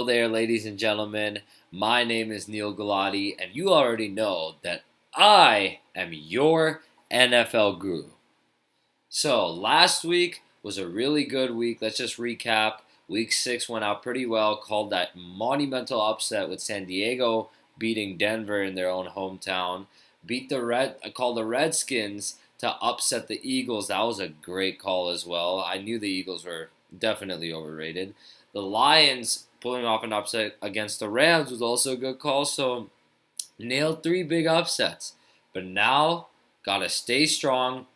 there, ladies and gentlemen. My name is Neal, and you already know that I am your NFL guru. So, last week was a really good week. Let's just recap. Week 6 went out pretty well, called that monumental upset with San Diego beating Denver in their own hometown. Called the Redskins to upset the Eagles. That was a great call as well. I knew the Eagles were definitely overrated. The Lions pulling off an upset against the Rams was also a good call. So, nailed 3 big upsets. But now, gotta stay strong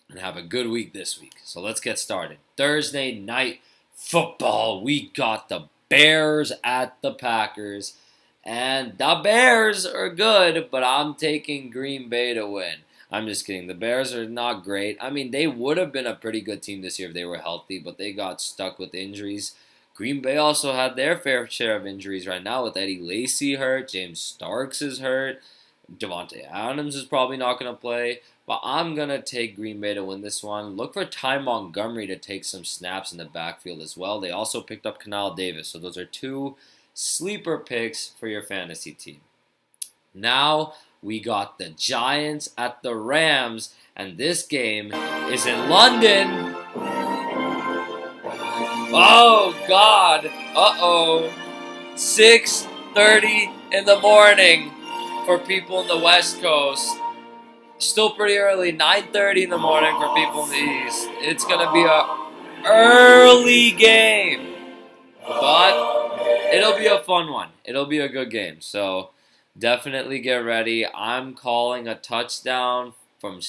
and have a good week this week. So let's get started. Thursday night football. We got the Bears at the Packers. And the Bears are good, but I'm taking Green Bay to win. I'm just kidding. The Bears are not great. I mean, they would have been a pretty good team this year if they were healthy, but they got stuck with injuries. Green Bay also had their fair share of injuries right now with Eddie Lacy hurt. James Starks is hurt. Devontae Adams is probably not going to play. But I'm going to take Green Bay to win this one. Look for Ty Montgomery to take some snaps in the backfield as well. They also picked up Knile Davis. So those are 2 sleeper picks for your fantasy team. Now we got the Giants at the Rams. And this game is in London. Oh, God. Uh-oh. 6:30 in the morning for people in the West Coast. Still pretty early, 9:30 in the morning for people in the East. It's going to be a early game, but it'll be a fun one. It'll be a good game, so definitely get ready. I'm calling a touchdown from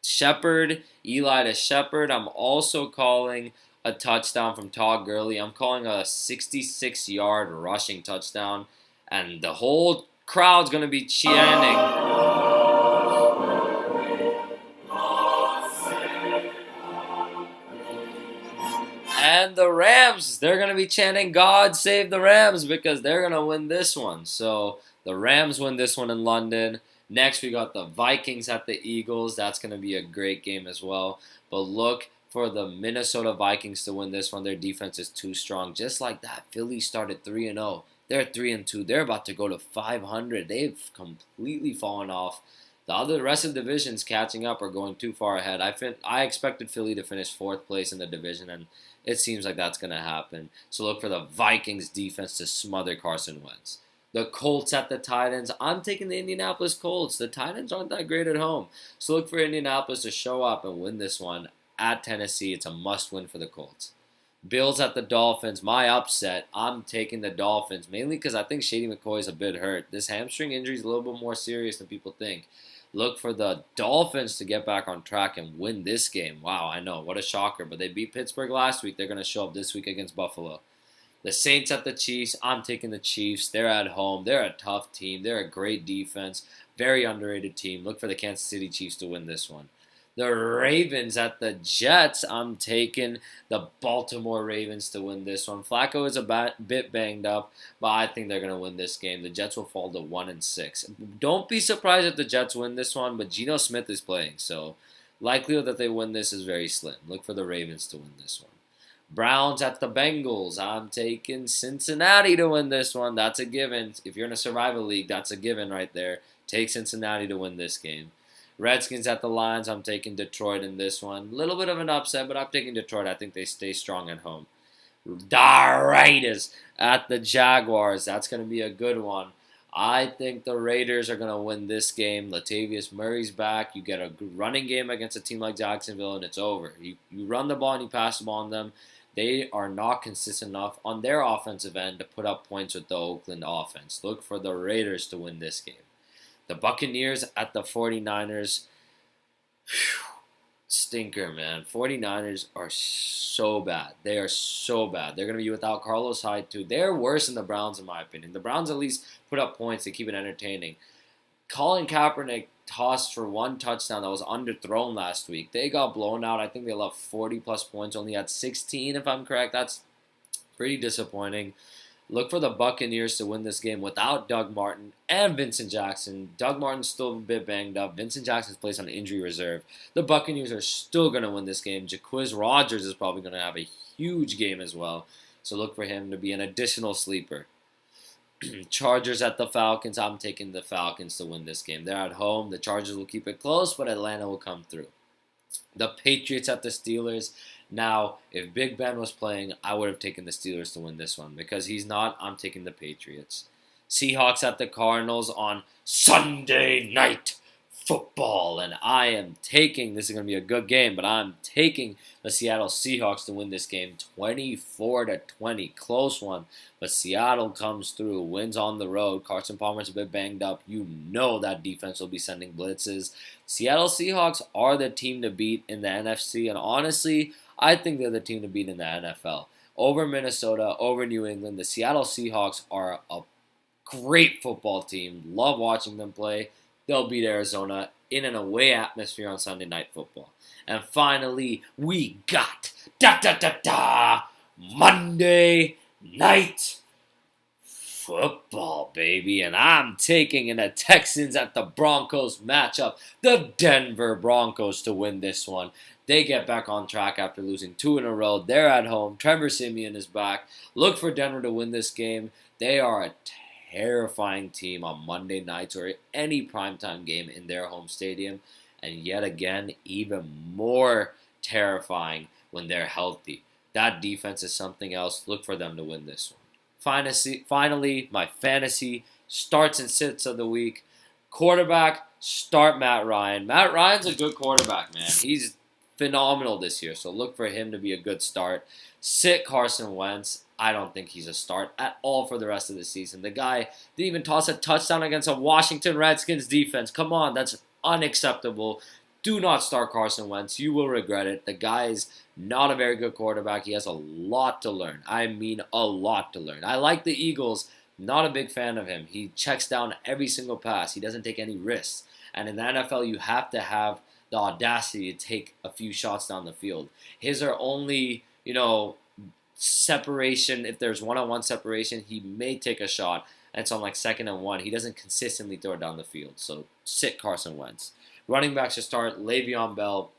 Shepard, Eli to Shepard. I'm also calling a touchdown from Todd Gurley. I'm calling a 66-yard rushing touchdown, and the whole crowd's going to be chanting. And the Rams, they're going to be chanting, God save the Rams, because they're going to win this one. So the Rams win this one in London. Next, we got the Vikings at the Eagles. That's going to be a great game as well. But look for the Minnesota Vikings to win this one. Their defense is too strong. Just like that, Philly started 3-0. They're 3-2. They're about to go to 500. They've completely fallen off. The rest of the divisions catching up or going too far ahead. I expected Philly to finish 4th place in the division, and it seems like that's going to happen. So look for the Vikings defense to smother Carson Wentz. The Colts at the Titans. I'm taking the Indianapolis Colts. The Titans aren't that great at home. So look for Indianapolis to show up and win this one at Tennessee. It's a must-win for the Colts. Bills at the Dolphins. My upset, I'm taking the Dolphins, mainly because I think Shady McCoy is a bit hurt. This hamstring injury is a little bit more serious than people think. Look for the Dolphins to get back on track and win this game. Wow, I know, what a shocker. But they beat Pittsburgh last week. They're going to show up this week against Buffalo. The Saints at the Chiefs. I'm taking the Chiefs. They're at home. They're a tough team. They're a great defense. Very underrated team. Look for the Kansas City Chiefs to win this one. The Ravens at the Jets. I'm taking the Baltimore Ravens to win this one. Flacco is a bit banged up, but I think they're going to win this game. The Jets will fall to 1-6. Don't be surprised if the Jets win this one, but Geno Smith is playing, so likelihood that they win this is very slim. Look for the Ravens to win this one. Browns at the Bengals. I'm taking Cincinnati to win this one. That's a given. If you're in a survival league, that's a given right there. Take Cincinnati to win this game. Redskins at the Lions. I'm taking Detroit in this one. A little bit of an upset, but I'm taking Detroit. I think they stay strong at home. The Raiders at the Jaguars. That's going to be a good one. I think the Raiders are going to win this game. Latavius Murray's back. You get a running game against a team like Jacksonville, and it's over. You run the ball and you pass the ball on them. They are not consistent enough on their offensive end to put up points with the Oakland offense. Look for the Raiders to win this game. The Buccaneers at the 49ers. Stinker, man. 49ers are so bad. They are so bad. They're going to be without Carlos Hyde, too. They're worse than the Browns, in my opinion. The Browns at least put up points to keep it entertaining. Colin Kaepernick tossed for 1 touchdown that was underthrown last week. They got blown out. I think they left 40-plus points. Only had 16, if I'm correct. That's pretty disappointing. Look for the Buccaneers to win this game without Doug Martin and Vincent Jackson. Doug Martin's still a bit banged up. Vincent Jackson's placed on injury reserve. The Buccaneers are still going to win this game. Jacquizz Rodgers is probably going to have a huge game as well. So look for him to be an additional sleeper. Chargers at the Falcons. I'm taking the Falcons to win this game. They're at home. The Chargers will keep it close, but Atlanta will come through. The Patriots at the Steelers. Now, if Big Ben was playing, I would have taken the Steelers to win this one. Because he's not, I'm taking the Patriots. Seahawks at the Cardinals on Sunday Night Football. And I am taking, this is going to be a good game, but I'm taking the Seattle Seahawks to win this game 24-20. Close one. But Seattle comes through, wins on the road. Carson Palmer's a bit banged up. You know that defense will be sending blitzes. Seattle Seahawks are the team to beat in the NFC. And honestly, I think they're the team to beat in the NFL. Over Minnesota, over New England, the Seattle Seahawks are a great football team. Love watching them play. They'll beat Arizona in an away atmosphere on Sunday Night Football. And finally, we got Monday Night Football, baby. And I'm taking in the Texans at the Broncos matchup. The Denver Broncos to win this one. They get back on track after losing 2 in a row. They're at home. Trevor Siemian is back. Look for Denver to win this game. They are a terrifying team on Monday nights or any primetime game in their home stadium. And yet again, even more terrifying when they're healthy. That defense is something else. Look for them to win this one. Finally, my fantasy starts and sits of the week. Quarterback, start Matt Ryan. Matt Ryan's a good quarterback, man. He's phenomenal this year, so look for him to be a good start. Sit Carson Wentz. I don't think he's a start at all for the rest of the season. The guy didn't even toss a touchdown against a Washington Redskins defense. Come on, that's unacceptable. Do not start Carson Wentz. You will regret it. The guy is not a very good quarterback. He has a lot to learn. I mean, a lot to learn. I like the Eagles. Not a big fan of him. He checks down every single pass. He doesn't take any risks. And in the NFL, you have to have the audacity to take a few shots down the field. His are only, separation. If there's one-on-one separation, he may take a shot. And it's on like 2nd and 1. He doesn't consistently throw it down the field. So sit Carson Wentz. Running backs to start, Le'Veon Bell.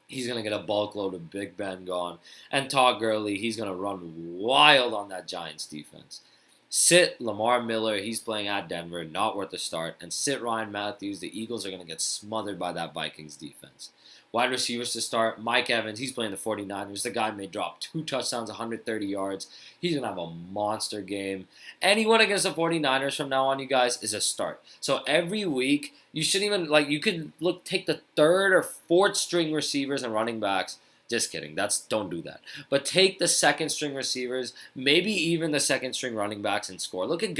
He's going to get a bulk load of Big Ben gone. And Todd Gurley, he's going to run wild on that Giants defense. Sit Lamar Miller. He's playing at Denver. Not worth a start. And sit Ryan Matthews. The Eagles are going to get smothered by that Vikings defense. Wide receivers to start. Mike Evans. He's playing the 49ers. The guy may drop 2 touchdowns, 130 yards. He's going to have a monster game. Anyone against the 49ers from now on, you guys, is a start. So every week, you shouldn't even, you could take the 3rd or 4th string receivers and running backs. Just kidding. Don't do that. But take the 2nd string receivers, maybe even the 2nd string running backs and score. Look at Mike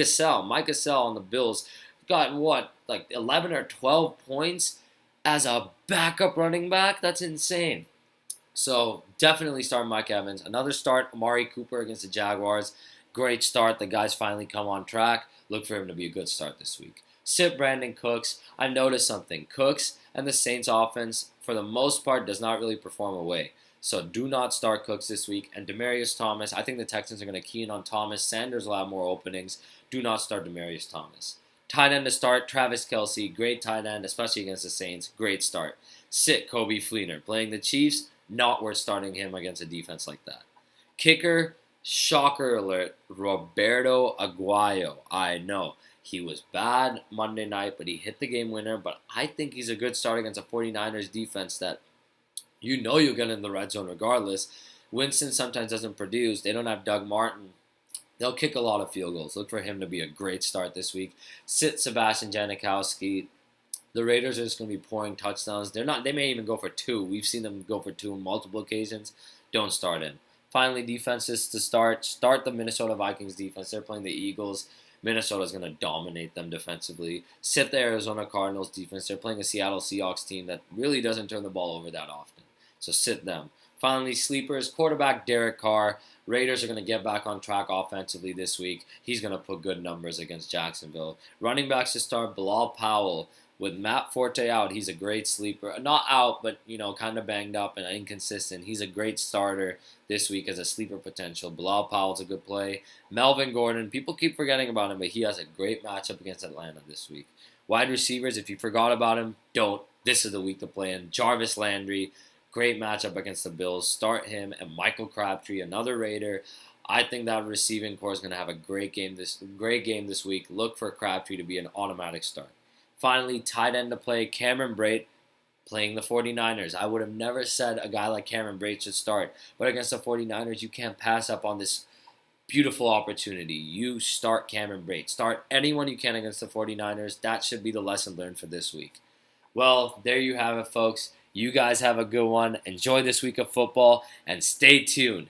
Gesell on the Bills got 11 or 12 points as a backup running back. That's insane. So definitely start Mike Evans. Another start, Amari Cooper against the Jaguars. Great start. The guy's finally come on track. Look for him to be a good start this week. Sit Brandin Cooks. I noticed something. Cooks and the Saints offense, for the most part, does not really perform away. So do not start Cooks this week. And Demaryius Thomas, I think the Texans are going to key in on Thomas. Sanders will have more openings. Do not start Demaryius Thomas. Tight end to start, Travis Kelce. Great tight end, especially against the Saints. Great start. Sit Coby Fleener. Playing the Chiefs, not worth starting him against a defense like that. Kicker, shocker alert, Roberto Aguayo. I know. He was bad Monday night, but he hit the game winner. But I think he's a good start against a 49ers defense that you'll get in the red zone regardless. Winston sometimes doesn't produce. They don't have Doug Martin. They'll kick a lot of field goals. Look for him to be a great start this week. Sit Sebastian Janikowski. The Raiders are just going to be pouring touchdowns. They may even go for 2. We've seen them go for 2 on multiple occasions. Don't start him. Finally, defenses to start. Start the Minnesota Vikings defense. They're playing the Eagles. Minnesota's going to dominate them defensively. Sit the Arizona Cardinals defense. They're playing a Seattle Seahawks team that really doesn't turn the ball over that often. So sit them. Finally, sleepers. Quarterback Derek Carr. Raiders are going to get back on track offensively this week. He's going to put good numbers against Jacksonville. Running backs to start, Bilal Powell. With Matt Forte out, he's a great sleeper. Not out, but, kind of banged up and inconsistent. He's a great starter this week as a sleeper potential. Bilal Powell's a good play. Melvin Gordon, people keep forgetting about him, but he has a great matchup against Atlanta this week. Wide receivers, if you forgot about him, don't. This is the week to play in. Jarvis Landry, great matchup against the Bills. Start him. And Michael Crabtree, another Raider. I think that receiving core is going to have a great game this week. Look for Crabtree to be an automatic start. Finally, tight end to play, Cameron Brate playing the 49ers. I would have never said a guy like Cameron Brate should start, but against the 49ers, you can't pass up on this beautiful opportunity. You start Cameron Brate. Start anyone you can against the 49ers. That should be the lesson learned for this week. Well, there you have it, folks. You guys have a good one. Enjoy this week of football, and stay tuned.